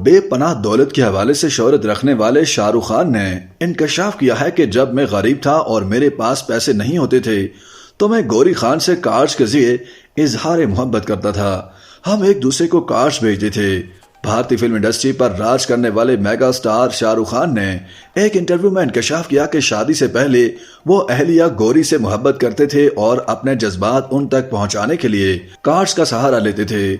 बेपनाह दौलत के हवाले से शोहरत रखने वाले शाहरुख खान ने इंकशाफ किया है कि जब मैं गरीब था और मेरे पास पैसे नहीं होते थे तो मैं गौरी खान से कार्ड्स के जरिए इजहार मोहब्बत करता था। हम एक दूसरे को कार्ड्स भेजते थे। भारतीय फिल्म इंडस्ट्री पर राज करने वाले मेगा स्टार शाहरुख खान ने एक इंटरव्यू में इंकशाफ किया कि शादी से पहले वो अहलिया गौरी से मोहब्बत करते थे और अपने जज्बात उन तक पहुंचाने के लिए कार्ड्स का सहारा लेते थे।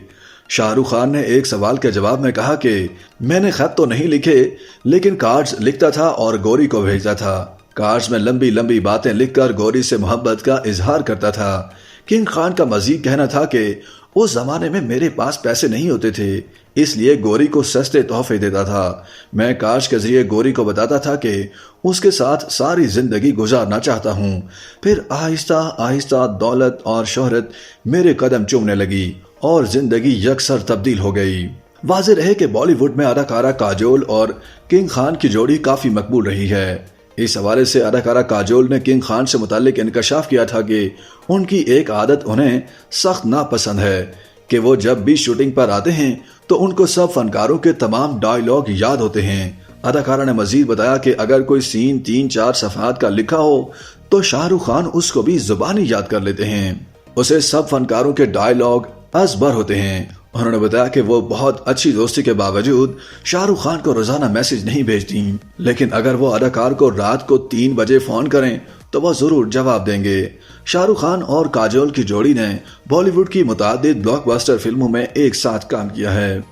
शाहरुख खान ने एक सवाल के जवाब में कहा कि मैंने खत तो नहीं लिखे, लेकिन कार्ड्स लिखता था और गौरी को भेजता था। कार्ड्स में लंबी लंबी बातें लिखकर गौरी से मोहब्बत का इजहार करता था। किंग खान का मजीद कहना था कि उस जमाने में मेरे पास पैसे नहीं होते थे, इसलिए गौरी को सस्ते तोहफे देता था। मैं कार्ड्स के जरिए गौरी को बताता था कि उसके साथ सारी जिंदगी गुजारना चाहता हूँ। फिर आहिस्ता आहिस्ता दौलत और शोहरत मेरे कदम चूमने लगी और जिंदगी यकसर तब्दील हो गई। वाज़ेह रहे कि बॉलीवुड में अदाकारा काजोल और किंग खान की जोड़ी काफी मकबूल रही है। इस हवाले से अदाकारा काजोल ने किंग खान से मुताल्लिक इंकशाफ किया था कि उनकी एक आदत उन्हें सख्त नापसंद है कि वो जब भी शूटिंग पर आते हैं तो उनको सब फनकारों के तमाम डायलॉग याद होते हैं। अदाकारा ने मजीद बताया कि अगर कोई सीन 3-4 सफ़हात का लिखा हो तो शाहरुख खान उसको भी जुबानी याद कर लेते हैं। उसे सब फनकारों के डायलॉग असबर होते हैं। उन्होंने बताया कि वो बहुत अच्छी दोस्ती के बावजूद शाहरुख खान को रोजाना मैसेज नहीं भेजती, लेकिन अगर वो अदाकार को रात को 3 बजे फोन करें तो वो जरूर जवाब देंगे। शाहरुख खान और काजोल की जोड़ी ने बॉलीवुड की मुतादिद ब्लॉकबस्टर फिल्मों में एक साथ काम किया है।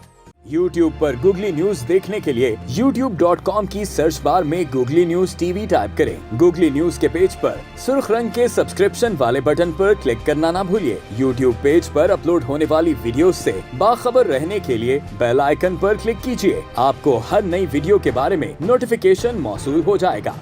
YouTube पर गूगली न्यूज देखने के लिए youtube.com की सर्च बार में गूगली न्यूज टीवी टाइप करें। गूगली न्यूज के पेज पर सुर्ख रंग के सब्सक्रिप्शन वाले बटन पर क्लिक करना ना भूलिए। YouTube पेज पर अपलोड होने वाली वीडियोस से बाखबर रहने के लिए बेल आइकन पर क्लिक कीजिए। आपको हर नई वीडियो के बारे में नोटिफिकेशन मौसूल हो जाएगा।